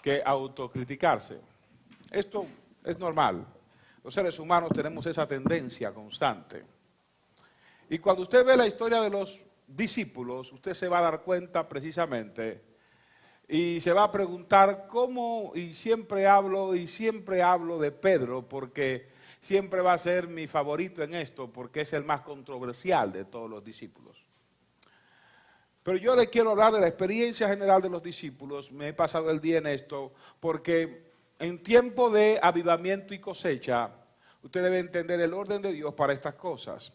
que autocriticarse. Esto es normal. Los seres humanos tenemos esa tendencia constante. Y cuando usted ve la historia de los discípulos, usted se va a dar cuenta precisamente y se va a preguntar cómo, y siempre hablo de Pedro, porque siempre va a ser mi favorito en esto, porque es el más controversial de todos los discípulos. Pero yo le quiero hablar de la experiencia general de los discípulos. Me he pasado el día en esto, porque en tiempo de avivamiento y cosecha, usted debe entender el orden de Dios para estas cosas.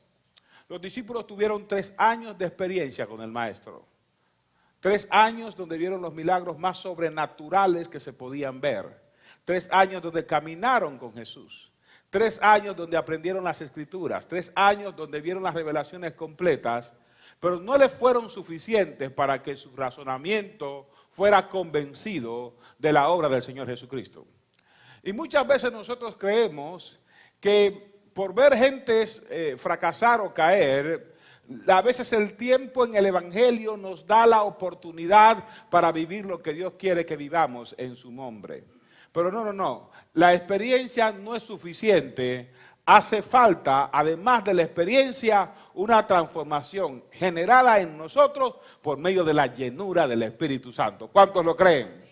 Los discípulos tuvieron 3 años de experiencia con el Maestro. 3 años donde vieron los milagros más sobrenaturales que se podían ver. 3 años donde caminaron con Jesús. 3 años donde aprendieron las Escrituras. 3 años donde vieron las revelaciones completas. Pero no les fueron suficientes para que su razonamiento fuera convencido de la obra del Señor Jesucristo. Y muchas veces nosotros creemos que por ver gentes fracasar o caer, a veces el tiempo en el Evangelio nos da la oportunidad para vivir lo que Dios quiere que vivamos en su nombre. Pero no. La experiencia no es suficiente. Hace falta, además de la experiencia, una transformación generada en nosotros por medio de la llenura del Espíritu Santo. ¿Cuántos lo creen?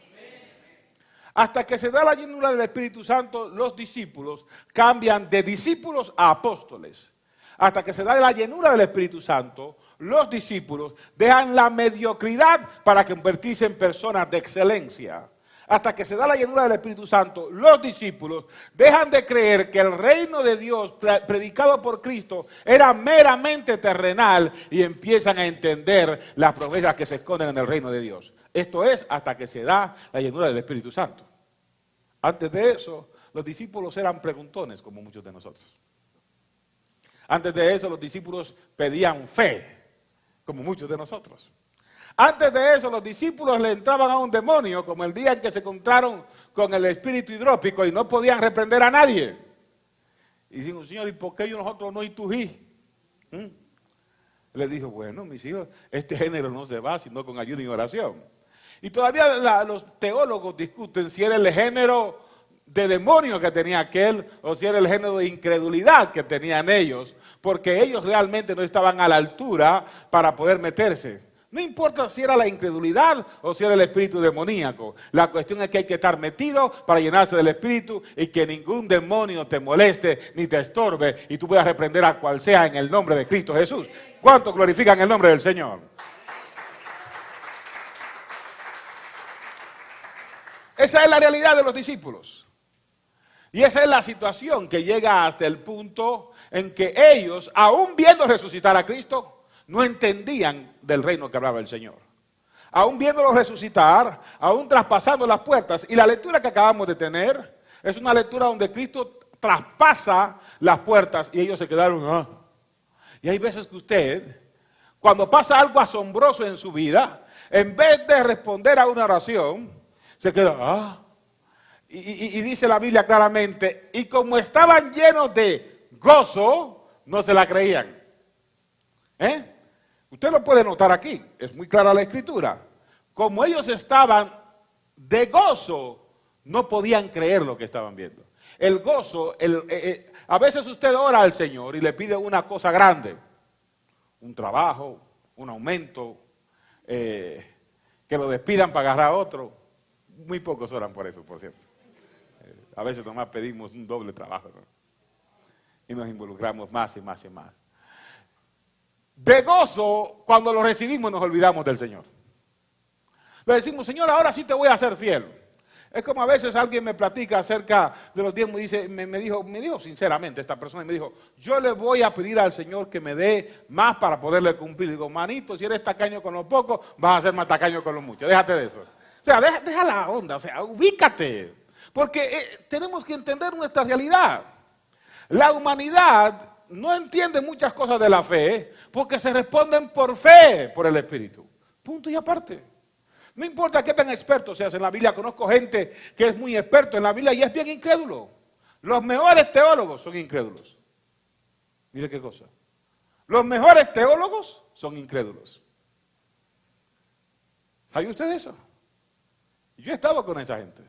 Hasta que se da la llenura del Espíritu Santo, los discípulos cambian de discípulos a apóstoles. Hasta que se da la llenura del Espíritu Santo, los discípulos dejan la mediocridad para convertirse en personas de excelencia. Hasta que se da la llenura del Espíritu Santo, los discípulos dejan de creer que el reino de Dios predicado por Cristo era meramente terrenal y empiezan a entender las promesas que se esconden en el reino de Dios. Esto es hasta que se da la llenura del Espíritu Santo. Antes de eso, los discípulos eran preguntones, como muchos de nosotros. Antes de eso, los discípulos pedían fe, como muchos de nosotros. Antes de eso, los discípulos le entraban a un demonio, como el día en que se encontraron con el espíritu hidrópico y no podían reprender a nadie. Y dijo, Señor, ¿y por qué nosotros no itují? Le dijo, bueno, mis hijos, este género no se va sino con ayuda y oración. Y todavía los teólogos discuten si era el género de demonio que tenía aquel o si era el género de incredulidad que tenían ellos, porque ellos realmente no estaban a la altura para poder meterse. No importa si era la incredulidad o si era el espíritu demoníaco. La cuestión es que hay que estar metido para llenarse del espíritu y que ningún demonio te moleste ni te estorbe y tú puedas reprender a cual sea en el nombre de Cristo Jesús. ¿Cuántos glorifican el nombre del Señor? Esa es la realidad de los discípulos. Y esa es la situación que llega hasta el punto en que ellos, aún viendo resucitar a Cristo, no entendían del reino que hablaba el Señor. Aún viéndolo resucitar, aún traspasando las puertas. Y la lectura que acabamos de tener es una lectura donde Cristo traspasa las puertas y ellos se quedaron. Y hay veces que usted, cuando pasa algo asombroso en su vida, en vez de responder a una oración, se queda, y dice la Biblia claramente, y como estaban llenos de gozo, no se la creían. Usted lo puede notar aquí, es muy clara la escritura. Como ellos estaban de gozo, no podían creer lo que estaban viendo. El gozo, a veces usted ora al Señor y le pide una cosa grande, un trabajo, un aumento, que lo despidan para agarrar a otro. Muy pocos oran por eso, por cierto. A veces nomás pedimos un doble trabajo, ¿no? Y nos involucramos más y más y más. De gozo, cuando lo recibimos nos olvidamos del Señor. Le decimos, Señor, ahora sí te voy a ser fiel. Es como a veces alguien me platica acerca de los diezmos y dice, me dijo sinceramente esta persona, y me dijo, yo le voy a pedir al Señor que me dé más para poderle cumplir. Digo, manito, si eres tacaño con lo poco, vas a ser más tacaño con lo mucho. Déjate de eso. O sea, deja la onda, o sea, ubícate. Porque tenemos que entender nuestra realidad. La humanidad no entiende muchas cosas de la fe porque se responden por fe, por el Espíritu. Punto y aparte. No importa qué tan experto seas en la Biblia. Conozco gente que es muy experto en la Biblia y es bien incrédulo. Los mejores teólogos son incrédulos. Mire qué cosa. Los mejores teólogos son incrédulos. ¿Sabe usted eso? Yo he estado con esa gente.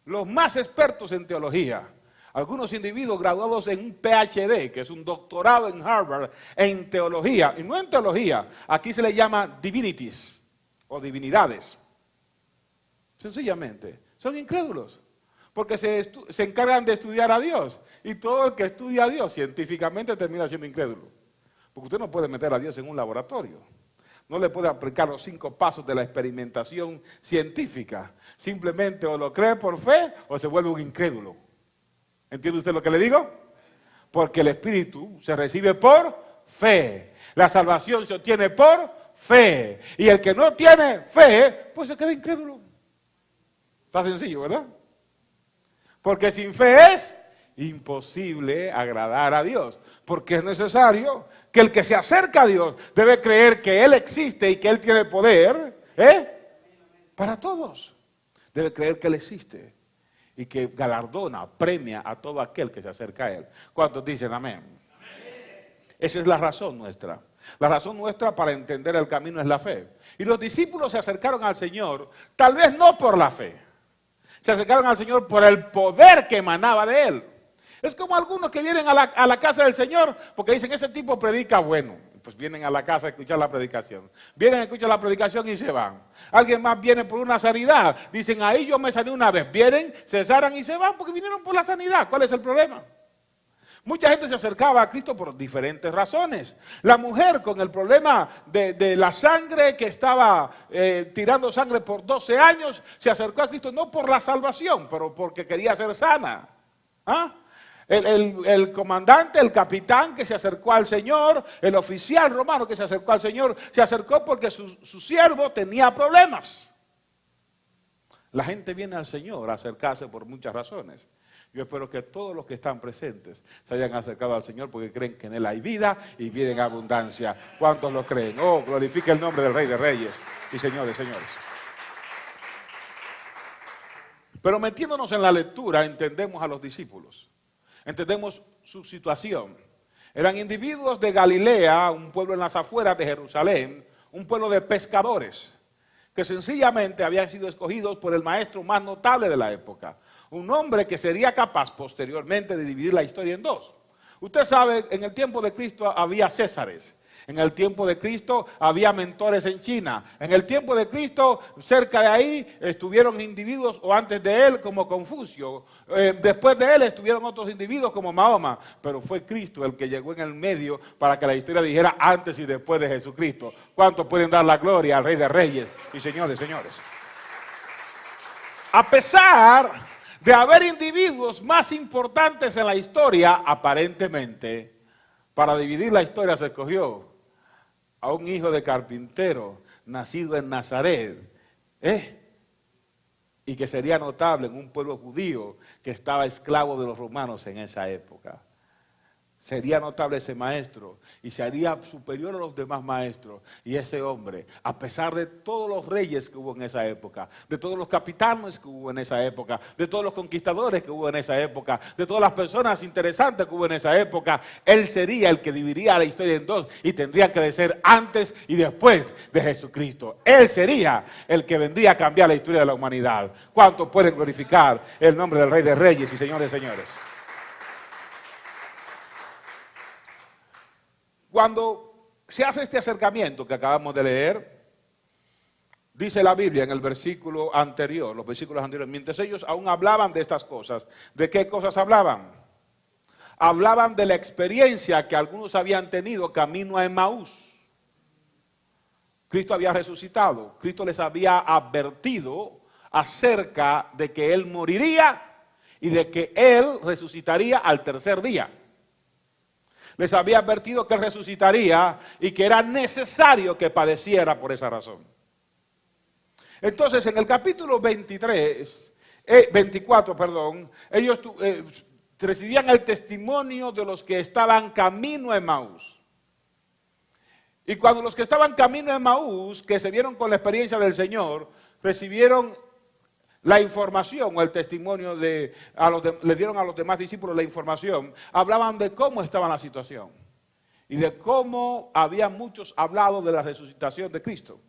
Los más expertos en teología. Algunos individuos graduados en un PhD, que es un doctorado en Harvard, en teología. Y no en teología, aquí se le llama divinities o divinidades. Sencillamente, son incrédulos. Porque se encargan de estudiar a Dios. Y todo el que estudia a Dios científicamente termina siendo incrédulo. Porque usted no puede meter a Dios en un laboratorio. No le puede aplicar los 5 pasos de la experimentación científica. Simplemente o lo cree por fe o se vuelve un incrédulo. ¿Entiende usted lo que le digo? Porque el Espíritu se recibe por fe. La salvación se obtiene por fe. Y el que no tiene fe, pues se queda incrédulo. Está sencillo, ¿verdad? Porque sin fe es imposible agradar a Dios. Porque es necesario que el que se acerca a Dios debe creer que Él existe y que Él tiene poder, para todos. Debe creer que Él existe y que galardona, premia a todo aquel que se acerca a Él. ¿Cuántos dicen amén? Esa es la razón nuestra. La razón nuestra para entender el camino es la fe. Y los discípulos se acercaron al Señor, tal vez no por la fe. Se acercaron al Señor por el poder que emanaba de Él. Es como algunos que vienen a la casa del Señor porque dicen, ese tipo predica bueno. Pues vienen a la casa a escuchar la predicación. Vienen a escuchar la predicación y se van. Alguien más viene por una sanidad. Dicen, ahí yo me sané una vez. Vienen, se sanan y se van porque vinieron por la sanidad. ¿Cuál es el problema? Mucha gente se acercaba a Cristo por diferentes razones. La mujer con el problema de la sangre, que estaba tirando sangre por 12 años, se acercó a Cristo no por la salvación, pero porque quería ser sana. ¿Ah? El comandante, el capitán que se acercó al Señor, el oficial romano que se acercó al Señor, se acercó porque su siervo tenía problemas. La gente viene al Señor a acercarse por muchas razones. Yo espero que todos los que están presentes se hayan acercado al Señor porque creen que en Él hay vida y vida en abundancia. ¿Cuántos lo creen? Oh, glorifique el nombre del Rey de Reyes y Señores, señores. Pero metiéndonos en la lectura, entendemos a los discípulos. Entendemos su situación. Eran individuos de Galilea, un pueblo en las afueras de Jerusalén, un pueblo de pescadores, que sencillamente habían sido escogidos por el maestro más notable de la época. Un hombre que sería capaz posteriormente de dividir la historia en dos. Usted sabe, en el tiempo de Cristo había césares. En el tiempo de Cristo había mentores en China. En el tiempo de Cristo, cerca de ahí, estuvieron individuos, o antes de él, como Confucio. Después de él estuvieron otros individuos como Mahoma. Pero fue Cristo el que llegó en el medio para que la historia dijera antes y después de Jesucristo. ¿Cuántos pueden dar la gloria al Rey de Reyes y Señores, señores? A pesar de haber individuos más importantes en la historia, aparentemente, para dividir la historia se escogió a un hijo de carpintero, nacido en Nazaret, y que sería notable en un pueblo judío que estaba esclavo de los romanos en esa época. Sería notable ese maestro y se haría superior a los demás maestros. Y ese hombre, a pesar de todos los reyes que hubo en esa época, de todos los capitanes que hubo en esa época, de todos los conquistadores que hubo en esa época, de todas las personas interesantes que hubo en esa época, él sería el que dividiría la historia en dos y tendría que ser antes y después de Jesucristo. Él sería el que vendría a cambiar la historia de la humanidad. ¿Cuántos pueden glorificar el nombre del Rey de Reyes y Señores, señores? Cuando se hace este acercamiento que acabamos de leer, dice la Biblia en el versículo anterior, los versículos anteriores, mientras ellos aún hablaban de estas cosas, ¿de qué cosas hablaban? Hablaban de la experiencia que algunos habían tenido camino a Emaús. Cristo había resucitado, Cristo les había advertido acerca de que Él moriría y de que Él resucitaría al tercer día. Les había advertido que Él resucitaría y que era necesario que padeciera por esa razón. Entonces, en el capítulo 24, ellos recibían el testimonio de los que estaban camino a Emaús. Y cuando los que estaban camino a Emaús, que se dieron con la experiencia del Señor, recibieron la información o el testimonio le dieron a los demás discípulos la información, hablaban de cómo estaba la situación y de cómo había muchos hablado de la resucitación de Cristo.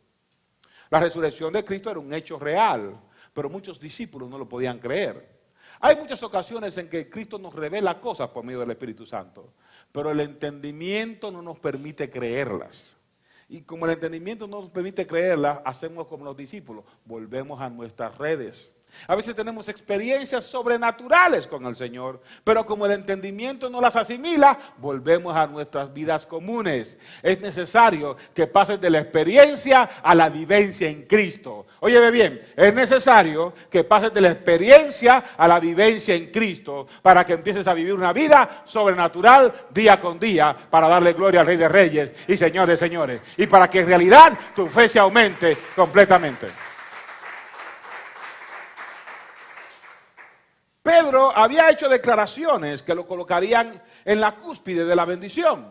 La resurrección de Cristo era un hecho real, pero muchos discípulos no lo podían creer. Hay muchas ocasiones en que Cristo nos revela cosas por medio del Espíritu Santo, pero el entendimiento no nos permite creerlas. Y como el entendimiento no nos permite creerlas, hacemos como los discípulos, volvemos a nuestras redes. A veces tenemos experiencias sobrenaturales con el Señor, pero como el entendimiento no las asimila, volvemos a nuestras vidas comunes. Es necesario que pases de la experiencia a la vivencia en Cristo. Óyeme bien, es necesario que pases de la experiencia a la vivencia en Cristo para que empieces a vivir una vida sobrenatural día con día para darle gloria al Rey de Reyes y Señor de Señores y para que en realidad tu fe se aumente completamente. Pedro había hecho declaraciones que lo colocarían en la cúspide de la bendición.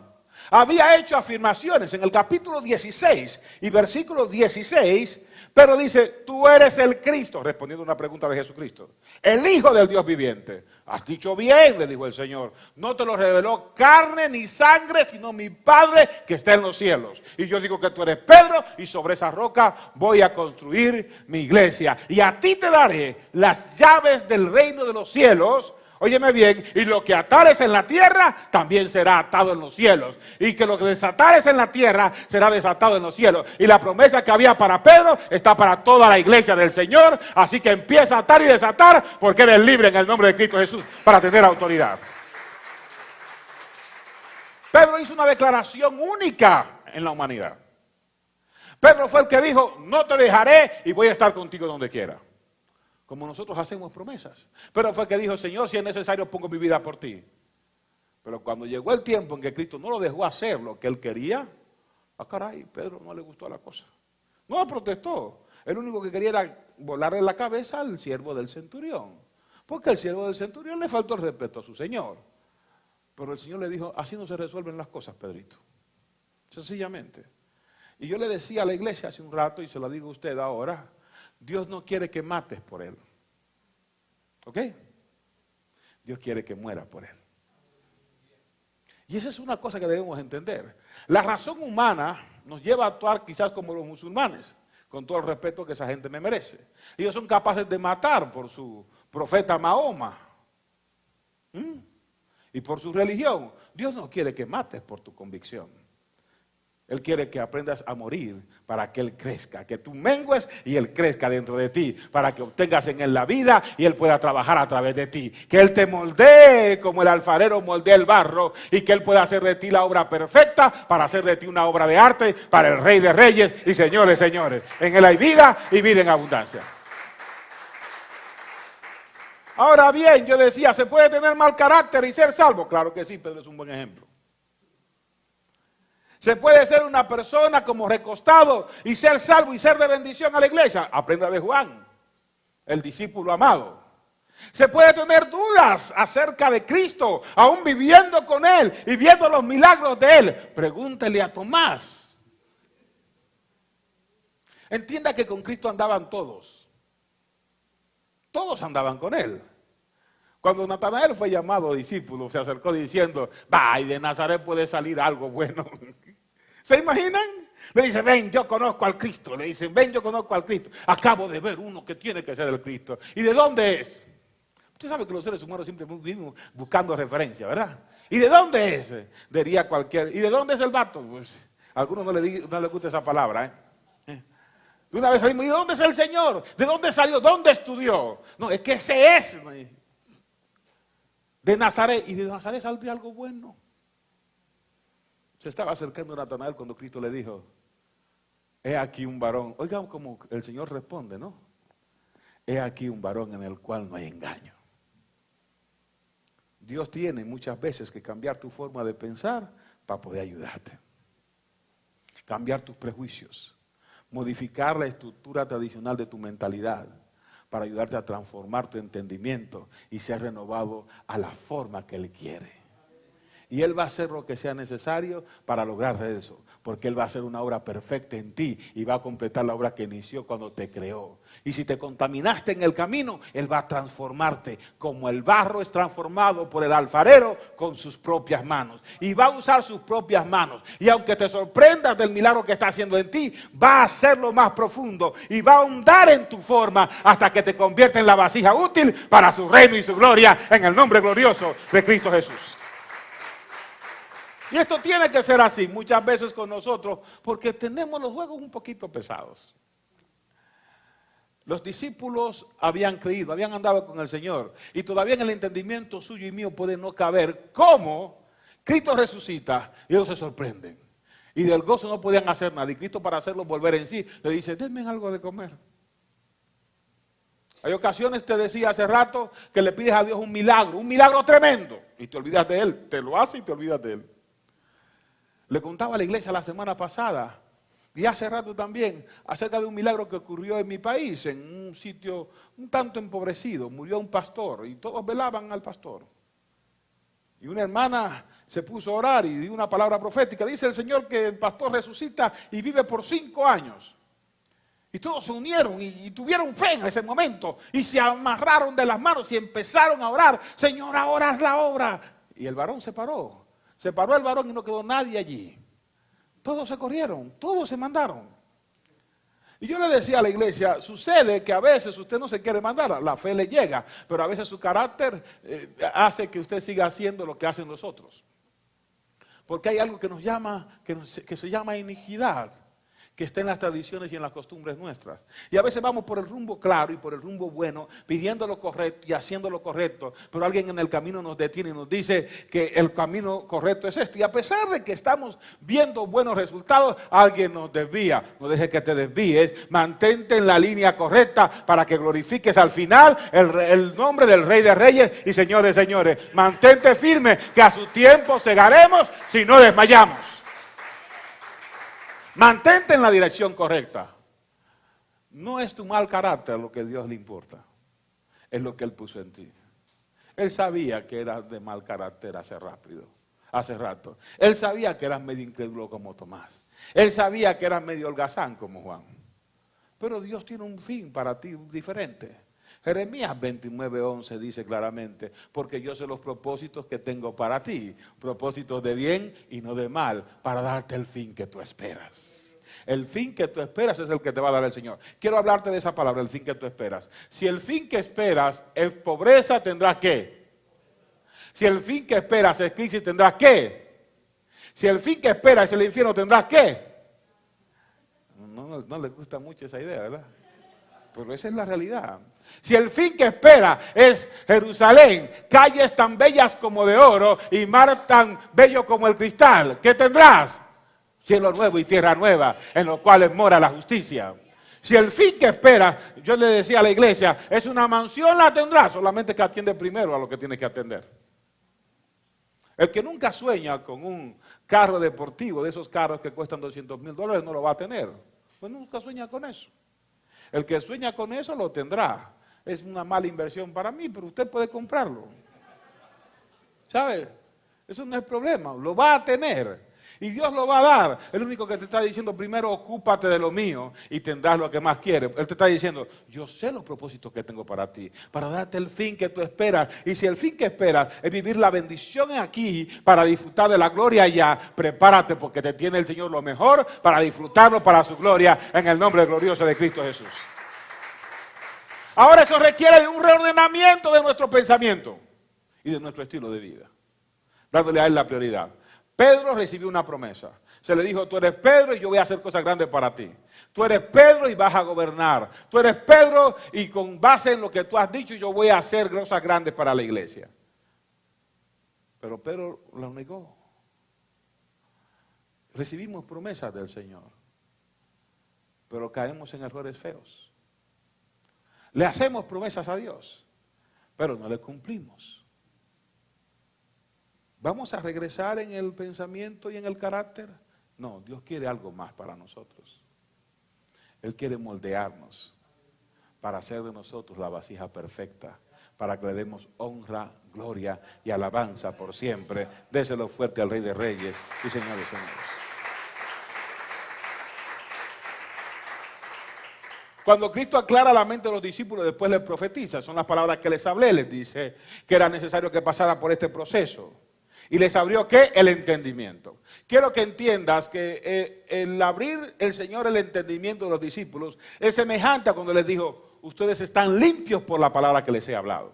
Había hecho afirmaciones en el capítulo 16 y versículo 16. Pero dice, tú eres el Cristo, respondiendo a una pregunta de Jesucristo, el Hijo del Dios viviente. Has dicho bien, le dijo el Señor, no te lo reveló carne ni sangre, sino mi Padre que está en los cielos. Y yo digo que tú eres Pedro y sobre esa roca voy a construir mi iglesia. Y a ti te daré las llaves del reino de los cielos. Óyeme bien, y lo que atares en la tierra también será atado en los cielos. Y que lo que desatares en la tierra será desatado en los cielos. Y la promesa que había para Pedro está para toda la iglesia del Señor. Así que empieza a atar y desatar porque eres libre en el nombre de Cristo Jesús para tener autoridad. Pedro hizo una declaración única en la humanidad. Pedro fue el que dijo, no te dejaré y voy a estar contigo donde quiera. Como nosotros hacemos promesas. Pero fue que dijo, Señor, si es necesario pongo mi vida por ti. Pero cuando llegó el tiempo en que Cristo no lo dejó hacer lo que él quería, caray, Pedro no le gustó la cosa. No protestó. El único que quería era volarle la cabeza al siervo del centurión. Porque el siervo del centurión le faltó el respeto a su Señor. Pero el Señor le dijo, así no se resuelven las cosas, Pedrito. Sencillamente. Y yo le decía a la iglesia hace un rato, y se lo digo a usted ahora, Dios no quiere que mates por Él. ¿Ok? Dios quiere que mueras por Él. Y esa es una cosa que debemos entender. La razón humana nos lleva a actuar quizás como los musulmanes, con todo el respeto que esa gente me merece. Ellos son capaces de matar por su profeta Mahoma. Y por su religión. Dios no quiere que mates por tu convicción. Él quiere que aprendas a morir para que Él crezca, que tú mengues y Él crezca dentro de ti, para que obtengas en Él la vida y Él pueda trabajar a través de ti. Que Él te moldee como el alfarero moldea el barro y que Él pueda hacer de ti la obra perfecta para hacer de ti una obra de arte para el Rey de Reyes y Señores, señores. En Él hay vida y vida en abundancia. Ahora bien, yo decía, ¿se puede tener mal carácter y ser salvo? Claro que sí, Pedro es un buen ejemplo. Se puede ser una persona como recostado y ser salvo y ser de bendición a la iglesia. Aprenda de Juan, el discípulo amado. Se puede tener dudas acerca de Cristo, aún viviendo con Él y viendo los milagros de Él. Pregúntele a Tomás. Entienda que con Cristo andaban todos. Todos andaban con Él. Cuando Natanael fue llamado discípulo, se acercó diciendo, y de Nazaret puede salir algo bueno. ¿Se imaginan? Le dice, ven, yo conozco al Cristo. Le dicen, ven, yo conozco al Cristo. Acabo de ver uno que tiene que ser el Cristo. ¿Y de dónde es? Usted sabe que los seres humanos siempre vivimos buscando referencia, ¿verdad? ¿Y de dónde es? Diría cualquier. ¿Y de dónde es el vato? Pues a algunos no les gusta esa palabra, ¿eh? De una vez salimos, ¿y de dónde es el Señor? ¿De dónde salió? ¿Dónde estudió? No, es que ese es de Nazaret. ¿Y de Nazaret saldría algo bueno? Se estaba acercando a Natanael cuando Cristo le dijo, he aquí un varón. Oigan cómo el Señor responde, ¿no? He aquí un varón en el cual no hay engaño. Dios tiene muchas veces que cambiar tu forma de pensar para poder ayudarte. Cambiar tus prejuicios. Modificar la estructura tradicional de tu mentalidad para ayudarte a transformar tu entendimiento y ser renovado a la forma que Él quiere. Y Él va a hacer lo que sea necesario para lograr eso. Porque Él va a hacer una obra perfecta en ti y va a completar la obra que inició cuando te creó. Y si te contaminaste en el camino, Él va a transformarte como el barro es transformado por el alfarero con sus propias manos. Y va a usar sus propias manos. Y aunque te sorprendas del milagro que está haciendo en ti, va a hacerlo más profundo y va a ahondar en tu forma hasta que te convierta en la vasija útil para su reino y su gloria en el nombre glorioso de Cristo Jesús. Y esto tiene que ser así muchas veces con nosotros porque tenemos los juegos un poquito pesados. Los discípulos habían creído, habían andado con el Señor y todavía en el entendimiento suyo y mío puede no caber cómo Cristo resucita y ellos se sorprenden. Y del gozo no podían hacer nada. Y Cristo, para hacerlos volver en sí, le dice, denme algo de comer. Hay ocasiones, te decía hace rato, que le pides a Dios un milagro tremendo. Y te olvidas de Él, te lo hace y te olvidas de Él. Le contaba a la iglesia la semana pasada, y hace rato también, acerca de un milagro que ocurrió en mi país, en un sitio un tanto empobrecido. Murió un pastor y todos velaban al pastor. Y una hermana se puso a orar y dio una palabra profética. Dice el Señor que el pastor resucita y vive por 5 años. Y todos se unieron y tuvieron fe en ese momento. Y se amarraron de las manos y empezaron a orar. Señor, ahora haz la obra. Y el varón se paró. Se paró el varón y no quedó nadie allí. Todos se corrieron, todos se mandaron. Y yo le decía a la iglesia, sucede que a veces usted no se quiere mandar, la fe le llega, pero a veces su carácter hace que usted siga haciendo lo que hacen los otros. Porque hay algo que nos llama, que se llama iniquidad, que está en las tradiciones y en las costumbres nuestras. Y a veces vamos por el rumbo claro y por el rumbo bueno, pidiendo lo correcto y haciendo lo correcto, pero alguien en el camino nos detiene y nos dice que el camino correcto es este. Y a pesar de que estamos viendo buenos resultados, alguien nos desvía. No dejes que te desvíes, mantente en la línea correcta para que glorifiques al final el nombre del Rey de Reyes y Señor de Señores. Mantente firme, que a su tiempo cegaremos si no desmayamos. Mantente en la dirección correcta. No es tu mal carácter lo que a Dios le importa. Es lo que Él puso en ti. Él sabía que eras de mal carácter hace rato. Él sabía que eras medio incrédulo como Tomás. Él sabía que eras medio holgazán como Juan. Pero Dios tiene un fin para ti diferente. Jeremías 29:11 dice claramente, porque yo sé los propósitos que tengo para ti, propósitos de bien y no de mal, para darte el fin que tú esperas. El fin que tú esperas es el que te va a dar el Señor. Quiero hablarte de esa palabra, el fin que tú esperas. Si el fin que esperas es pobreza, tendrás ¿qué? Si el fin que esperas es crisis, tendrás ¿qué? Si el fin que esperas es el infierno, tendrás ¿qué? No le gusta mucho esa idea, ¿verdad? Pero esa es la realidad. Si el fin que espera es Jerusalén, calles tan bellas como de oro y mar tan bello como el cristal, ¿qué tendrás? Cielo nuevo y tierra nueva, en los cuales mora la justicia. Si el fin que espera, yo le decía a la iglesia, es una mansión, la tendrás, solamente que atiende primero a lo que tiene que atender. El que nunca sueña con un carro deportivo, de esos carros que cuestan $200,000, no lo va a tener. Pues nunca sueña con eso. El que sueña con eso lo tendrá. Es una mala inversión para mí, pero usted puede comprarlo. ¿Sabe? Eso no es problema, lo va a tener. Y Dios lo va a dar. El único que te está diciendo, primero ocúpate de lo mío y tendrás lo que más quieres. Él te está diciendo, yo sé los propósitos que tengo para ti, para darte el fin que tú esperas. Y si el fin que esperas es vivir la bendición aquí para disfrutar de la gloria allá, prepárate porque te tiene el Señor lo mejor para disfrutarlo para su gloria en el nombre glorioso de Cristo Jesús. Ahora eso requiere de un reordenamiento de nuestro pensamiento y de nuestro estilo de vida, dándole a Él la prioridad. Pedro recibió una promesa. Se le dijo, tú eres Pedro y yo voy a hacer cosas grandes para ti. Tú eres Pedro y vas a gobernar. Tú eres Pedro y con base en lo que tú has dicho yo voy a hacer cosas grandes para la iglesia. Pero Pedro lo negó. Recibimos promesas del Señor, pero caemos en errores feos. Le hacemos promesas a Dios, pero no le cumplimos. ¿Vamos a regresar en el pensamiento y en el carácter? No, Dios quiere algo más para nosotros. Él quiere moldearnos para hacer de nosotros la vasija perfecta, para que le demos honra, gloria y alabanza por siempre. Déselo fuerte al Rey de Reyes y Señor de Señores. Cuando Cristo aclara la mente de los discípulos, después les profetiza. Son las palabras que les hablé. Les dice que era necesario que pasara por este proceso. Y les abrió, ¿qué? El entendimiento. Quiero que entiendas que el abrir el Señor el entendimiento de los discípulos es semejante a cuando les dijo, ustedes están limpios por la palabra que les he hablado.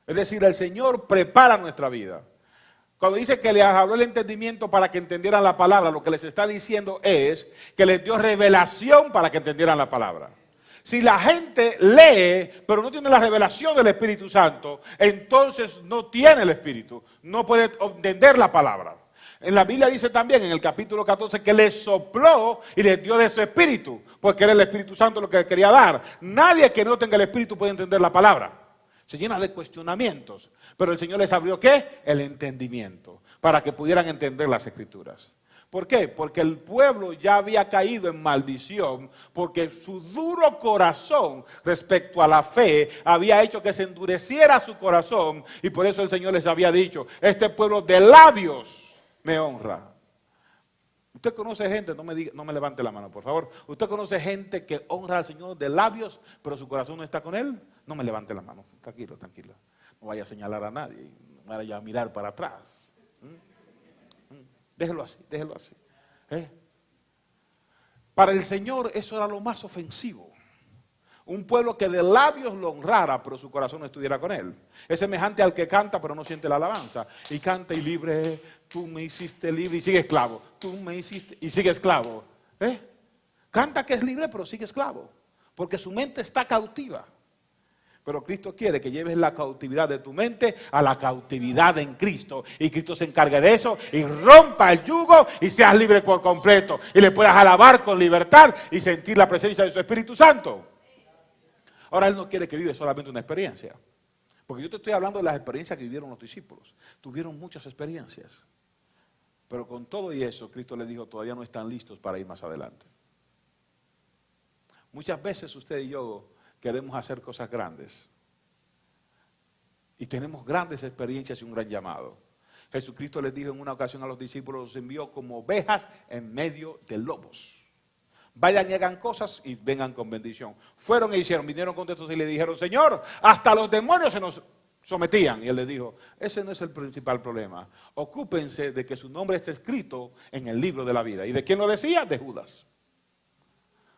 Es decir, el Señor prepara nuestra vida. Cuando dice que les habló el entendimiento para que entendieran la palabra, lo que les está diciendo es que les dio revelación para que entendieran la palabra. Si la gente lee, pero no tiene la revelación del Espíritu Santo, entonces no tiene el Espíritu, no puede entender la palabra. En la Biblia dice también, en el capítulo 14, que les sopló y les dio de su Espíritu, porque era el Espíritu Santo lo que quería dar. Nadie que no tenga el Espíritu puede entender la palabra. Se llena de cuestionamientos, pero el Señor les abrió, ¿qué? El entendimiento, para que pudieran entender las Escrituras. ¿Por qué? Porque el pueblo ya había caído en maldición, porque su duro corazón respecto a la fe había hecho que se endureciera su corazón, y por eso el Señor les había dicho, este pueblo de labios me honra. Usted conoce gente, no me levante la mano, por favor. Usted conoce gente que honra al Señor de labios, pero su corazón no está con Él. No me levante la mano, tranquilo, tranquilo. No vaya a señalar a nadie, no vaya a mirar para atrás. Déjelo así, déjelo así. Para el Señor eso era lo más ofensivo. Un pueblo que de labios lo honrara, pero su corazón no estuviera con Él. Es semejante al que canta, pero no siente la alabanza. Y canta y libre, tú me hiciste libre y sigue esclavo. Tú me hiciste y sigue esclavo. Canta que es libre, pero sigue esclavo. Porque su mente está cautiva. Pero Cristo quiere que lleves la cautividad de tu mente a la cautividad en Cristo. Y Cristo se encargue de eso y rompa el yugo y seas libre por completo. Y le puedas alabar con libertad y sentir la presencia de su Espíritu Santo. Ahora Él no quiere que vive solamente una experiencia. Porque yo te estoy hablando de las experiencias que vivieron los discípulos. Tuvieron muchas experiencias. Pero con todo y eso, Cristo les dijo, todavía no están listos para ir más adelante. Muchas veces usted y yo queremos hacer cosas grandes. Y tenemos grandes experiencias y un gran llamado. Jesucristo les dijo en una ocasión a los discípulos, los envió como ovejas en medio de lobos. Vayan y hagan cosas y vengan con bendición. Fueron e hicieron, vinieron contentos y le dijeron, Señor, hasta los demonios se nos sometían. Y Él les dijo, ese no es el principal problema. Ocúpense de que su nombre esté escrito en el libro de la vida. ¿Y de quién lo decía? De Judas.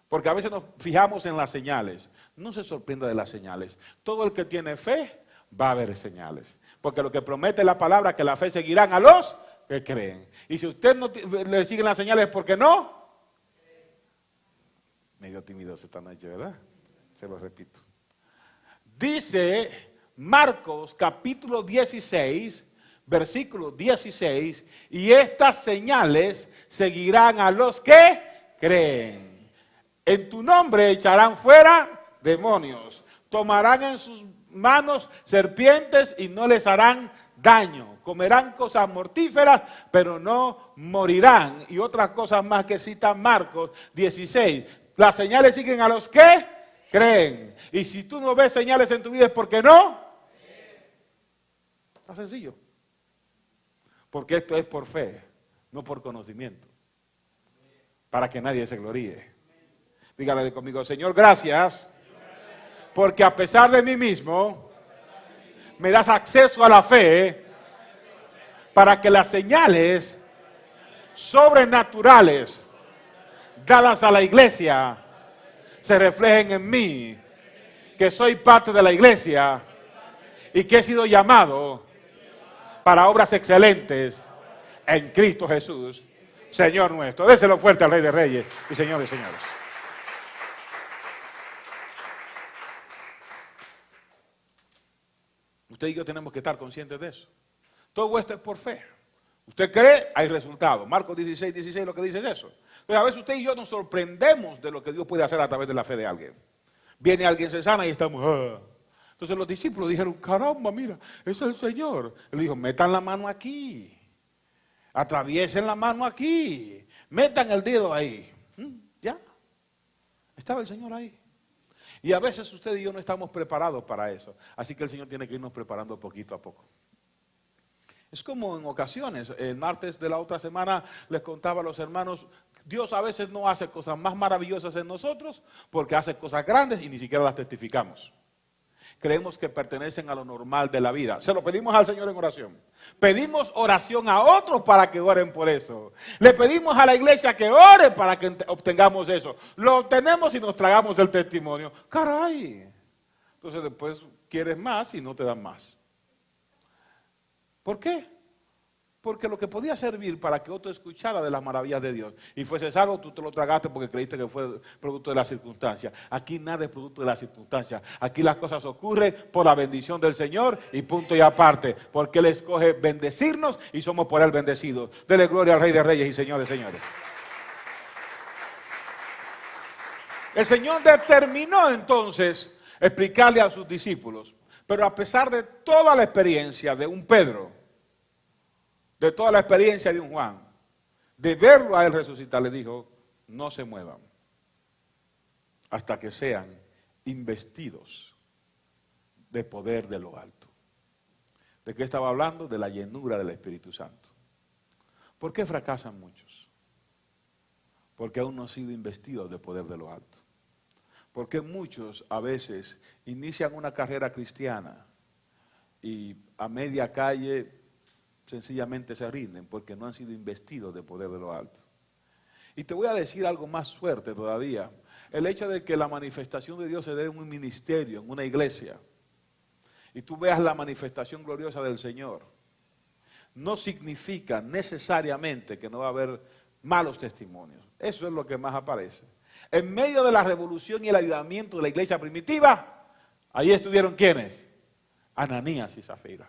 Porque a veces nos fijamos en las señales. No se sorprenda de las señales. Todo el que tiene fe va a ver señales. Porque lo que promete la palabra es que la fe seguirán a los que creen. Y si usted no le siguen las señales, ¿por qué no? Medio tímido esta noche, ¿verdad? Se lo repito. Dice Marcos capítulo 16, versículo 16, y estas señales seguirán a los que creen. En tu nombre echarán fuera demonios, tomarán en sus manos serpientes y no les harán daño. Comerán cosas mortíferas, pero no morirán. Y otras cosas más que cita Marcos 16. Las señales siguen a los que creen. Y si tú no ves señales en tu vida es porque no. Está sencillo. Porque esto es por fe, no por conocimiento. Para que nadie se gloríe. Dígale conmigo, Señor, gracias. Porque a pesar de mí mismo, me das acceso a la fe para que las señales sobrenaturales dadas a la iglesia se reflejen en mí, que soy parte de la iglesia y que he sido llamado para obras excelentes en Cristo Jesús, Señor nuestro. Déselo fuerte al Rey de Reyes y Señor de Señores. Usted y yo tenemos que estar conscientes de eso. Todo esto es por fe. Usted cree, hay resultados. Marcos 16, 16 lo que dice es eso. Pero a veces usted y yo nos sorprendemos de lo que Dios puede hacer a través de la fe de alguien. Viene alguien, se sana y estamos... Entonces los discípulos dijeron, caramba, mira, es el Señor. Él dijo, metan la mano aquí. Atraviesen la mano aquí. Metan el dedo ahí. Ya. Estaba el Señor ahí. Y a veces usted y yo no estamos preparados para eso. Así que el Señor tiene que irnos preparando poquito a poco. Es como en ocasiones, el martes de la otra semana les contaba a los hermanos, Dios a veces no hace cosas más maravillosas en nosotros porque hace cosas grandes y ni siquiera las testificamos. Creemos que pertenecen a lo normal de la vida. Se lo pedimos al Señor en oración. Pedimos oración a otros para que oren por eso. Le pedimos a la iglesia que ore para que obtengamos eso. Lo obtenemos y nos tragamos el testimonio. ¡Caray! Entonces después quieres más y no te dan más. ¿Por qué? Porque lo que podía servir para que otro escuchara de las maravillas de Dios y fuese salvo, tú te lo tragaste porque creíste que fue producto de las circunstancias. Aquí nada es producto de las circunstancias. Aquí las cosas ocurren por la bendición del Señor y punto y aparte. Porque Él escoge bendecirnos y somos por Él bendecidos. Dele gloria al Rey de Reyes y Señor de Señores. El Señor determinó entonces explicarle a sus discípulos. Pero a pesar de toda la experiencia de un Pedro, de toda la experiencia de un Juan, de verlo a él resucitar, le dijo, no se muevan hasta que sean investidos de poder de lo alto. ¿De qué estaba hablando? De la llenura del Espíritu Santo. ¿Por qué fracasan muchos? Porque aún no han sido investidos de poder de lo alto. Porque muchos a veces inician una carrera cristiana y a media calle sencillamente se rinden porque no han sido investidos de poder de lo alto. Y te voy a decir algo más fuerte todavía. El hecho de que la manifestación de Dios se dé en un ministerio, en una iglesia, y tú veas la manifestación gloriosa del Señor, no significa necesariamente que no va a haber malos testimonios. Eso es lo que más aparece. En medio de la revolución y el avivamiento de la iglesia primitiva, ahí estuvieron ¿quiénes? Ananías y Zafira.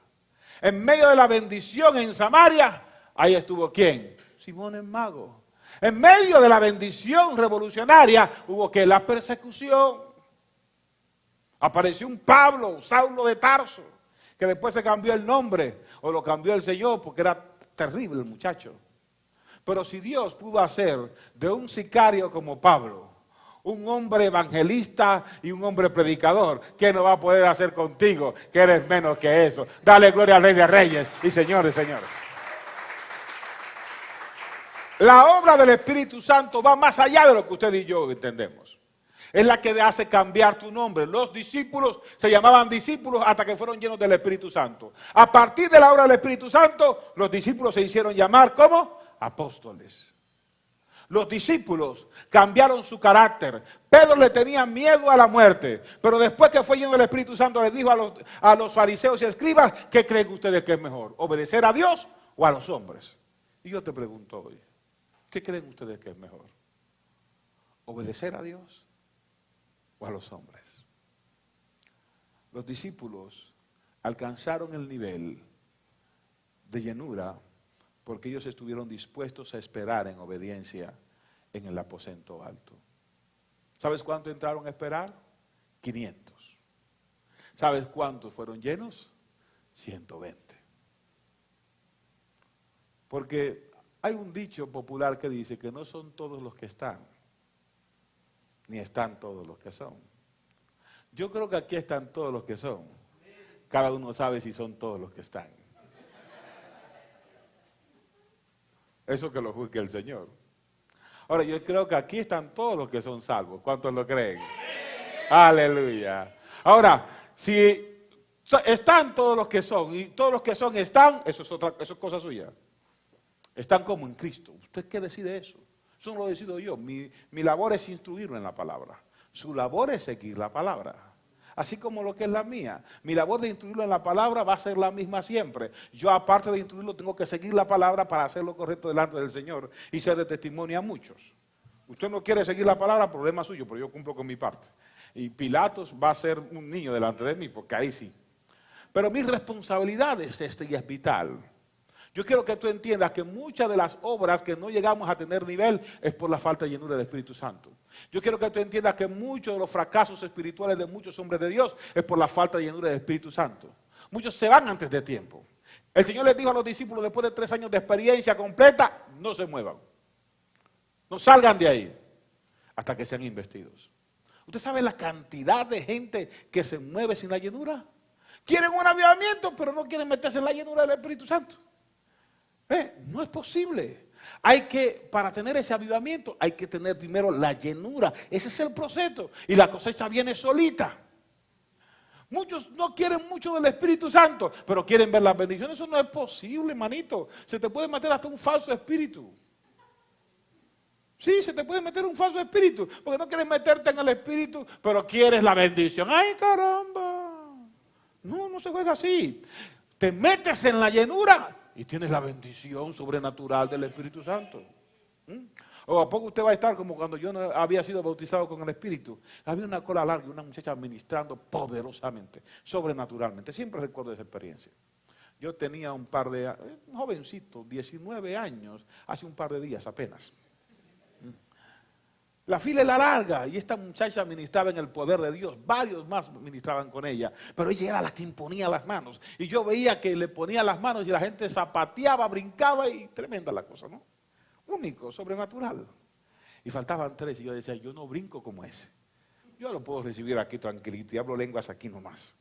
En medio de la bendición en Samaria, ahí estuvo ¿quién? Simón el mago. En medio de la bendición revolucionaria, hubo ¿qué? La persecución. Apareció un Pablo, Saulo de Tarso, que después se cambió el nombre, o lo cambió el Señor, porque era terrible el muchacho. Pero si Dios pudo hacer de un sicario como Pablo un hombre evangelista y un hombre predicador, ¿qué no va a poder hacer contigo que eres menos que eso? Dale gloria al Rey de Reyes y señores. La obra del Espíritu Santo va más allá de lo que usted y yo entendemos. Es la que hace cambiar tu nombre. Los discípulos se llamaban discípulos hasta que fueron llenos del Espíritu Santo. A partir de la obra del Espíritu Santo, los discípulos se hicieron llamar ¿cómo? Apóstoles. Los discípulos cambiaron su carácter. Pedro le tenía miedo a la muerte, pero después que fue lleno del Espíritu Santo le dijo a los fariseos y escribas, ¿qué creen ustedes que es mejor? ¿Obedecer a Dios o a los hombres? Y yo te pregunto hoy, ¿qué creen ustedes que es mejor? ¿Obedecer a Dios o a los hombres? Los discípulos alcanzaron el nivel de llenura porque ellos estuvieron dispuestos a esperar en obediencia en el aposento alto. ¿Sabes cuánto entraron a esperar? 500. ¿Sabes cuántos fueron llenos? 120. Porque hay un dicho popular que dice que no son todos los que están, ni están todos los que son. Yo creo que aquí están todos los que son. Cada uno sabe si son todos los que están. Eso que lo juzgue el Señor. Ahora, yo creo que aquí están todos los que son salvos. ¿Cuántos lo creen? Aleluya. Ahora, si están todos los que son y todos los que son están, eso es cosa suya. Están como en Cristo. ¿Usted qué decide eso? Eso no lo decido yo. Mi labor es instruirlo en la palabra. Su labor es seguir la palabra. Así como lo que es la mía. Mi labor de instruirlo en la palabra va a ser la misma siempre. Yo, aparte de instruirlo, tengo que seguir la palabra para hacer lo correcto delante del Señor y ser de testimonio a muchos. Usted no quiere seguir la palabra, problema suyo, pero yo cumplo con mi parte. Y Pilatos va a ser un niño delante de mí, porque ahí sí. Pero mi responsabilidad es y es vital. Yo quiero que tú entiendas que muchas de las obras que no llegamos a tener nivel es por la falta de llenura del Espíritu Santo. Yo quiero que tú entiendas que muchos de los fracasos espirituales de muchos hombres de Dios es por la falta de llenura del Espíritu Santo. Muchos se van antes de tiempo. El Señor les dijo a los discípulos después de 3 años de experiencia completa, no se muevan. No salgan de ahí hasta que sean investidos. ¿Usted sabe la cantidad de gente que se mueve sin la llenura? Quieren un avivamiento, pero no quieren meterse en la llenura del Espíritu Santo. No es posible. Para tener ese avivamiento, hay que tener primero la llenura. Ese es el proceso. Y la cosecha viene solita. Muchos no quieren mucho del Espíritu Santo, pero quieren ver las bendiciones. Eso no es posible, hermanito. Se te puede meter hasta un falso espíritu. Sí, se te puede meter un falso espíritu, porque no quieres meterte en el espíritu, pero quieres la bendición. ¡Ay, caramba! No, no se juega así. Te metes en la llenura y tienes la bendición sobrenatural del Espíritu Santo. ¿O a poco usted va a estar como cuando yo no había sido bautizado con el Espíritu? Había una cola larga y una muchacha ministrando poderosamente, sobrenaturalmente. Siempre recuerdo esa experiencia. Yo tenía un jovencito, 19 años, hace un par de días apenas. La fila era larga y esta muchacha ministraba en el poder de Dios. Varios más ministraban con ella, pero ella era la que imponía las manos. Y yo veía que le ponía las manos y la gente zapateaba, brincaba y tremenda la cosa, ¿no? Único, sobrenatural. Y faltaban 3 y yo decía, yo no brinco como ese. Yo lo puedo recibir aquí tranquilito y hablo lenguas aquí nomás.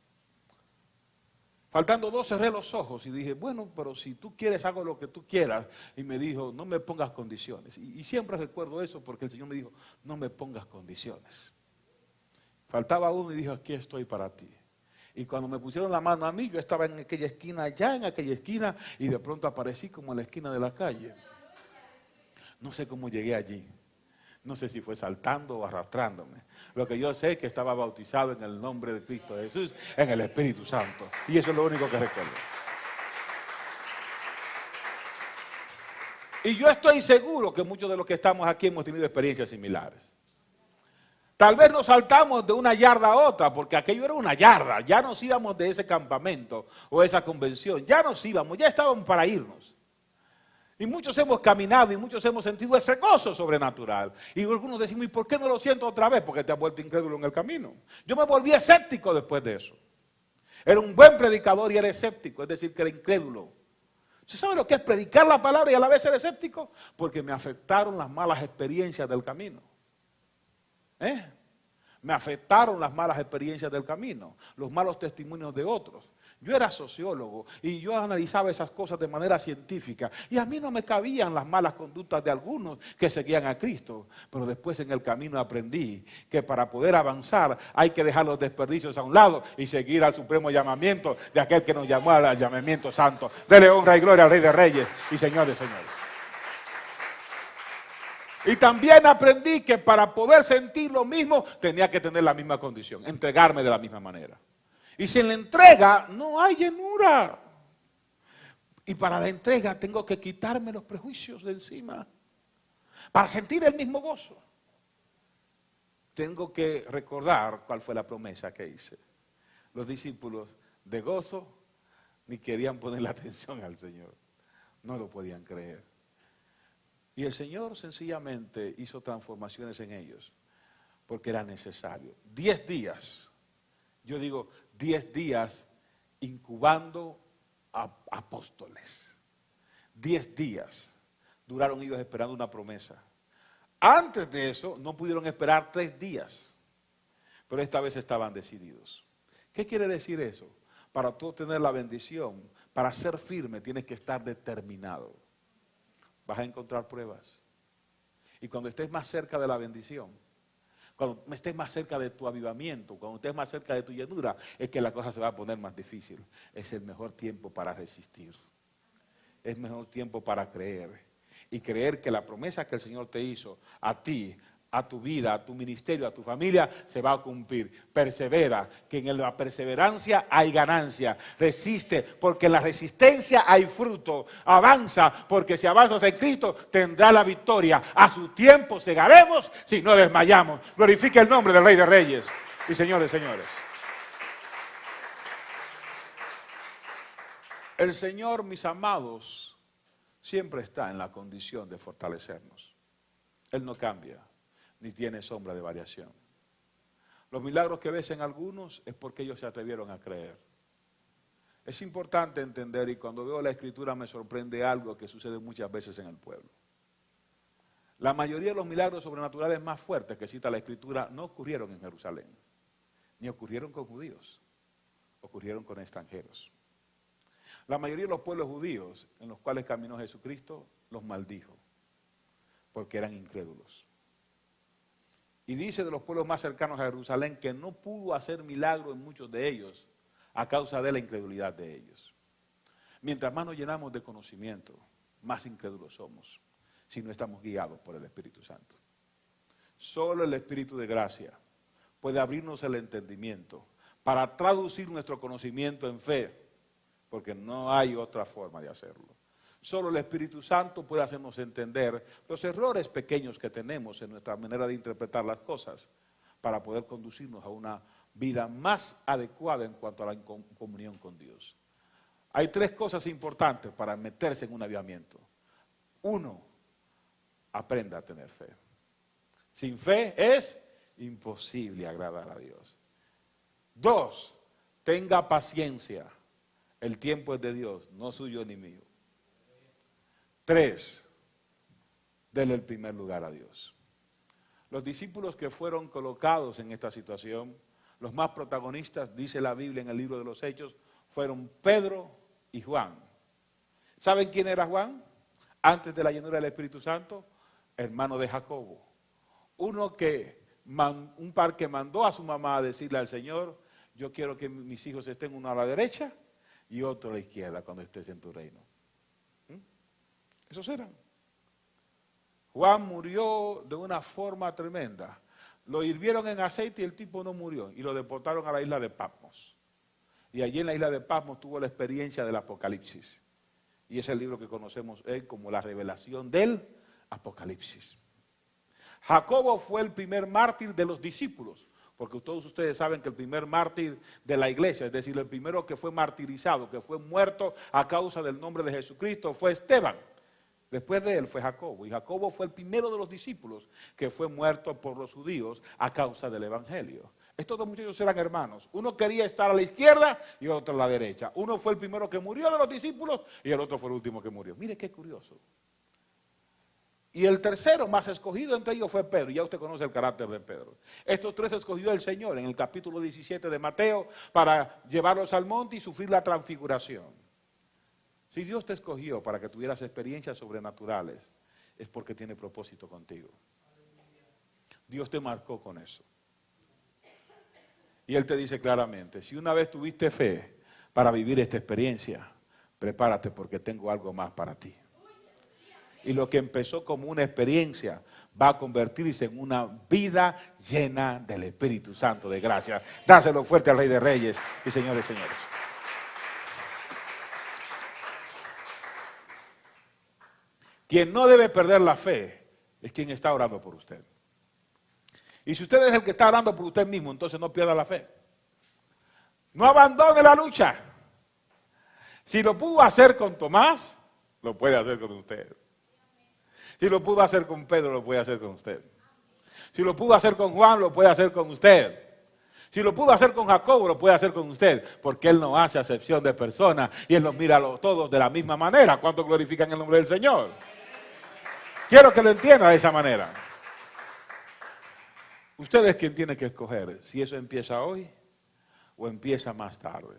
Faltando 2 cerré los ojos y dije, bueno, pero si tú quieres hago lo que tú quieras. Y me dijo, no me pongas condiciones. Y siempre recuerdo eso porque el Señor me dijo, no me pongas condiciones. Faltaba uno y dijo, aquí estoy para ti. Y cuando me pusieron la mano a mí, yo estaba en aquella esquina, allá en aquella esquina, y de pronto aparecí como en la esquina de la calle. No sé cómo llegué allí. No sé si fue saltando o arrastrándome. Lo que yo sé es que estaba bautizado en el nombre de Cristo Jesús, en el Espíritu Santo. Y eso es lo único que recuerdo. Y yo estoy seguro que muchos de los que estamos aquí hemos tenido experiencias similares. Tal vez nos saltamos de una yarda a otra, porque aquello era una yarda. Ya nos íbamos de ese campamento o esa convención. Ya nos íbamos, ya estábamos para irnos. Y muchos hemos caminado y muchos hemos sentido ese gozo sobrenatural. Y algunos decimos, ¿y por qué no lo siento otra vez? Porque te has vuelto incrédulo en el camino. Yo me volví escéptico después de eso. Era un buen predicador y era escéptico, es decir, que era incrédulo. ¿Usted sabe lo que es predicar la palabra y a la vez ser escéptico? Porque me afectaron las malas experiencias del camino. Me afectaron las malas experiencias del camino, los malos testimonios de otros. Yo era sociólogo y yo analizaba esas cosas de manera científica y a mí no me cabían las malas conductas de algunos que seguían a Cristo, pero después en el camino aprendí que para poder avanzar hay que dejar los desperdicios a un lado y seguir al supremo llamamiento de aquel que nos llamó al llamamiento santo. Dele honra y gloria al Rey de Reyes y señores. Y también aprendí que para poder sentir lo mismo tenía que tener la misma condición, entregarme de la misma manera. Y sin la entrega no hay llenura. Y para la entrega tengo que quitarme los prejuicios de encima. Para sentir el mismo gozo. Tengo que recordar cuál fue la promesa que hice. Los discípulos de gozo ni querían poner la atención al Señor. No lo podían creer. Y el Señor sencillamente hizo transformaciones en ellos. Porque era necesario. 10 días. Yo digo 10 días incubando a apóstoles. 10 días duraron ellos esperando una promesa. Antes de eso no pudieron esperar 3 días, pero esta vez estaban decididos. ¿Qué quiere decir eso? Para tú obtener la bendición, para ser firme tienes que estar determinado. Vas a encontrar pruebas. Y cuando estés más cerca de la bendición, cuando estés más cerca de tu avivamiento, cuando estés más cerca de tu llenura, es que la cosa se va a poner más difícil. Es el mejor tiempo para resistir. Es el mejor tiempo para creer. Y creer que la promesa que el Señor te hizo a ti, a tu vida, a tu ministerio, a tu familia, se va a cumplir. Persevera, que en la perseverancia hay ganancia. Resiste, porque en la resistencia hay fruto. Avanza, porque si avanzas en Cristo, tendrás la victoria. A su tiempo cegaremos si no desmayamos. Glorifique el nombre del Rey de Reyes y señores. El Señor, mis amados, siempre está en la condición de fortalecernos. Él no cambia, ni tiene sombra de variación. Los milagros que ves en algunos es porque ellos se atrevieron a creer. Es importante entender, y cuando veo la Escritura me sorprende algo que sucede muchas veces en el pueblo. La mayoría de los milagros sobrenaturales más fuertes que cita la Escritura no ocurrieron en Jerusalén, ni ocurrieron con judíos, ocurrieron con extranjeros. La mayoría de los pueblos judíos en los cuales caminó Jesucristo los maldijo, porque eran incrédulos. Y dice de los pueblos más cercanos a Jerusalén que no pudo hacer milagro en muchos de ellos a causa de la incredulidad de ellos. Mientras más nos llenamos de conocimiento, más incrédulos somos, si no estamos guiados por el Espíritu Santo. Solo el Espíritu de gracia puede abrirnos el entendimiento para traducir nuestro conocimiento en fe, porque no hay otra forma de hacerlo. Solo el Espíritu Santo puede hacernos entender los errores pequeños que tenemos en nuestra manera de interpretar las cosas para poder conducirnos a una vida más adecuada en cuanto a la comunión con Dios. Hay 3 cosas importantes para meterse en un avivamiento. 1, aprenda a tener fe. Sin fe es imposible agradar a Dios. 2, tenga paciencia. El tiempo es de Dios, no suyo ni mío. 3, dele el primer lugar a Dios. Los discípulos que fueron colocados en esta situación, los más protagonistas, dice la Biblia en el libro de los Hechos, fueron Pedro y Juan. ¿Saben quién era Juan? Antes de la llenura del Espíritu Santo, hermano de Jacobo. Un par que mandó a su mamá a decirle al Señor, yo quiero que mis hijos estén uno a la derecha y otro a la izquierda cuando estés en tu reino. Esos eran. Juan murió de una forma tremenda. Lo hirvieron en aceite y el tipo no murió. Y lo deportaron a la isla de Patmos. Y allí en la isla de Patmos tuvo la experiencia del Apocalipsis. Y es el libro que conocemos como la revelación del Apocalipsis. Jacobo fue el primer mártir de los discípulos. Porque todos ustedes saben que el primer mártir de la iglesia, es decir, el primero que fue martirizado, que fue muerto a causa del nombre de Jesucristo, fue Esteban. Después de él fue Jacobo, y Jacobo fue el primero de los discípulos que fue muerto por los judíos a causa del evangelio. Estos 2 muchachos eran hermanos, uno quería estar a la izquierda y otro a la derecha. Uno fue el primero que murió de los discípulos y el otro fue el último que murió. Mire qué curioso. Y el tercero más escogido entre ellos fue Pedro, y ya usted conoce el carácter de Pedro. Estos 3 escogió el Señor en el capítulo 17 de Mateo para llevarlos al monte y sufrir la transfiguración. Si Dios te escogió para que tuvieras experiencias sobrenaturales, es porque tiene propósito contigo. Dios te marcó con eso. Y Él te dice claramente, si una vez tuviste fe para vivir esta experiencia, prepárate porque tengo algo más para ti. Y lo que empezó como una experiencia va a convertirse en una vida llena del Espíritu Santo de gracia. Dáselo fuerte al Rey de Reyes y señores. Quien no debe perder la fe es quien está orando por usted. Y si usted es el que está orando por usted mismo, entonces no pierda la fe. No abandone la lucha. Si lo pudo hacer con Tomás, lo puede hacer con usted. Si lo pudo hacer con Pedro, lo puede hacer con usted. Si lo pudo hacer con Juan, lo puede hacer con usted. Si lo pudo hacer con Jacobo, lo puede hacer con usted, porque Él no hace acepción de personas y Él los mira a todos de la misma manera. ¿Cuántos glorifican el nombre del Señor? Quiero que lo entienda de esa manera. Usted es quien tiene que escoger si eso empieza hoy o empieza más tarde.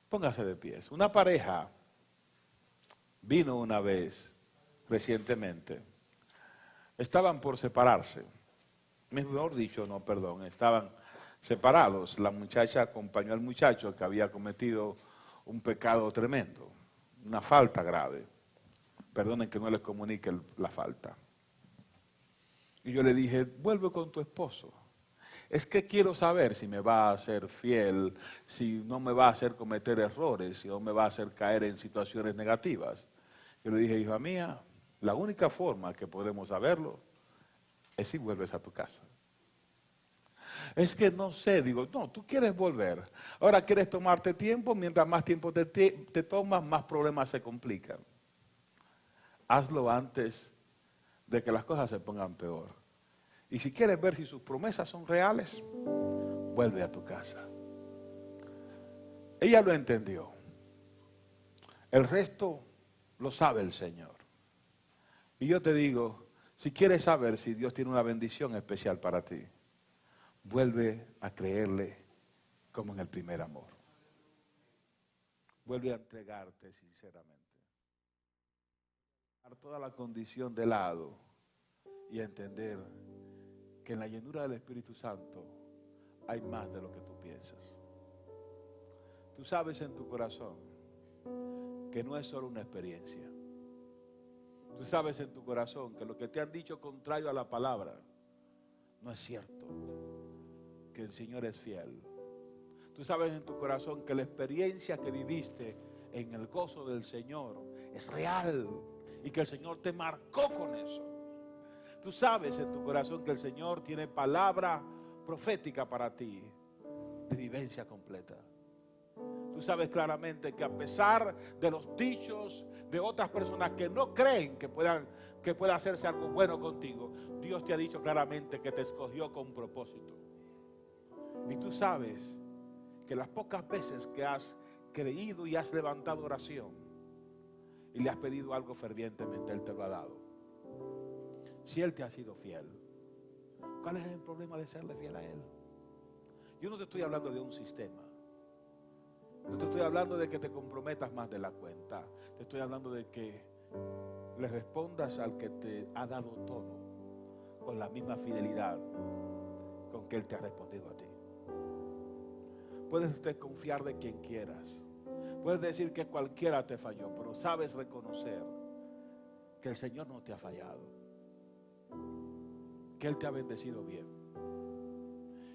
Póngase de pies. Una pareja vino una vez recientemente. Estaban por separarse. Mejor dicho, estaban separados. La muchacha acompañó al muchacho que había cometido un pecado tremendo, una falta grave. Perdonen que no les comunique la falta. Y yo le dije, vuelve con tu esposo. Es que quiero saber si me va a ser fiel, si no me va a hacer cometer errores, si no me va a hacer caer en situaciones negativas. Yo le dije, hija mía, la única forma que podemos saberlo es si vuelves a tu casa. Es que no sé, digo, no, tú quieres volver. Ahora quieres tomarte tiempo, mientras más tiempo te tomas, más problemas se complican. Hazlo antes de que las cosas se pongan peor. Y si quieres ver si sus promesas son reales, vuelve a tu casa. Ella lo entendió. El resto lo sabe el Señor. Y yo te digo, Si quieres saber si Dios tiene una bendición especial para ti, vuelve a creerle como en el primer amor. Vuelve a entregarte sinceramente. Dejar toda la condición de lado y a entender que en la llenura del Espíritu Santo hay más de lo que tú piensas. Tú sabes en tu corazón que no es solo una experiencia. Tú sabes en tu corazón que lo que te han dicho contrario a la palabra no es cierto, que el Señor es fiel. Tú sabes en tu corazón que la experiencia que viviste en el gozo del Señor es real y que el Señor te marcó con eso. Tú sabes en tu corazón que el Señor tiene palabra profética para ti de vivencia completa. Tú sabes claramente que a pesar de los dichos de otras personas que no creen que pueda hacerse algo bueno contigo, Dios te ha dicho claramente que te escogió con propósito. Y tú sabes que las pocas veces que has creído y has levantado oración y le has pedido algo fervientemente, Él te lo ha dado. Si Él te ha sido fiel, ¿cuál es el problema de serle fiel a Él? Yo no te estoy hablando de un sistema. No te estoy hablando de que te comprometas más de la cuenta. Te estoy hablando de que le respondas al que te ha dado todo con la misma fidelidad con que Él te ha respondido a ti. Puedes usted confiar de quien quieras. Puedes decir que cualquiera te falló, pero sabes reconocer que el Señor no te ha fallado, que Él te ha bendecido bien.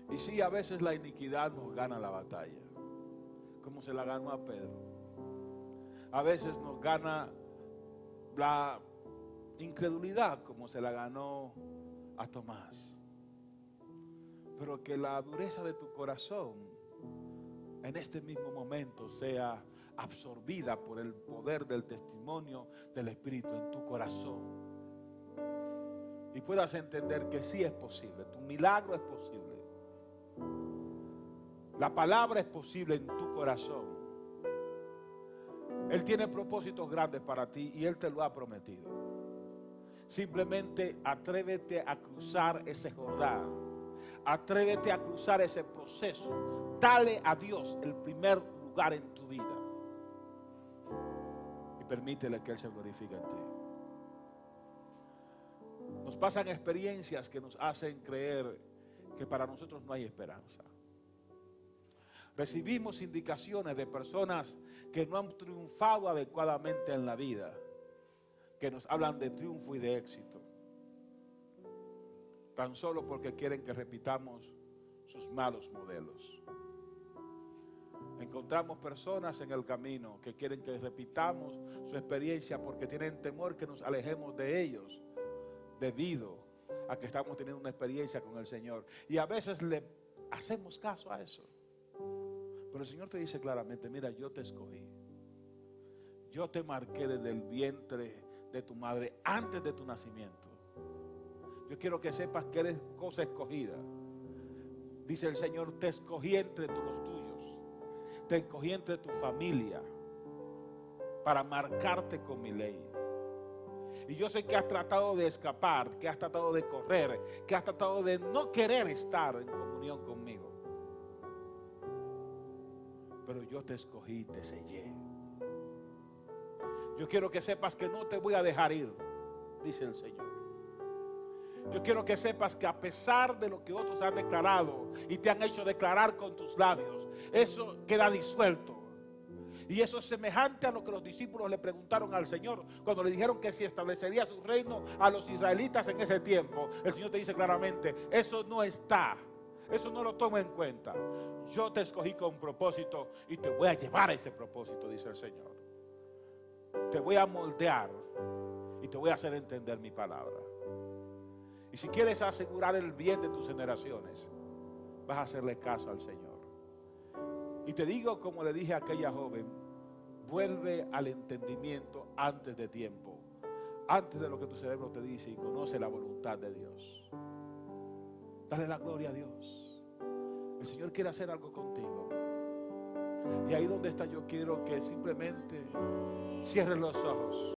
Y sí, a veces la iniquidad nos gana la batalla, como se la ganó a Pedro. A veces nos gana la incredulidad, como se la ganó a Tomás. Pero que la dureza de tu corazón en este mismo momento sea absorbida por el poder del testimonio del Espíritu en tu corazón. Y puedas entender que sí es posible, tu milagro es posible. La palabra es posible en tu corazón. Él tiene propósitos grandes para ti y Él te lo ha prometido. Simplemente atrévete a cruzar ese Jordán. Atrévete a cruzar ese proceso. Dale a Dios el primer lugar en tu vida. Y permítele que Él se glorifique en ti. Nos pasan experiencias que nos hacen creer que para nosotros no hay esperanza. Recibimos indicaciones de personas que no han triunfado adecuadamente en la vida, que nos hablan de triunfo y de éxito, tan solo porque quieren que repitamos sus malos modelos. Encontramos personas en el camino que quieren que repitamos su experiencia porque tienen temor que nos alejemos de ellos debido a que estamos teniendo una experiencia con el Señor. Y a veces le hacemos caso a eso. Pero el Señor te dice claramente, mira, yo te escogí. Yo te marqué desde el vientre de tu madre, antes de tu nacimiento. Yo quiero que sepas que eres cosa escogida. Dice el Señor, te escogí entre los tuyos. Te escogí entre tu familia para marcarte con mi ley. Y yo sé que has tratado de escapar, que has tratado de correr, que has tratado de no querer estar en comunión conmigo. Pero yo te escogí y te sellé. Yo quiero que sepas que no te voy a dejar ir, dice el Señor. Yo quiero que sepas que a pesar de lo que otros han declarado y te han hecho declarar con tus labios, eso queda disuelto. Y eso es semejante a lo que los discípulos le preguntaron al Señor cuando le dijeron que si establecería su reino a los israelitas en ese tiempo. El Señor te dice claramente, eso no está. Eso no lo tomo en cuenta. Yo te escogí con propósito y te voy a llevar a ese propósito, dice el Señor. Te voy a moldear y te voy a hacer entender mi palabra. Y si quieres asegurar el bien de tus generaciones, vas a hacerle caso al Señor. Y te digo, como le dije a aquella joven, vuelve al entendimiento antes de tiempo, antes de lo que tu cerebro te dice, y conoce la voluntad de Dios. Dale la gloria a Dios. El Señor quiere hacer algo contigo. Y ahí donde está, yo quiero que simplemente cierres los ojos.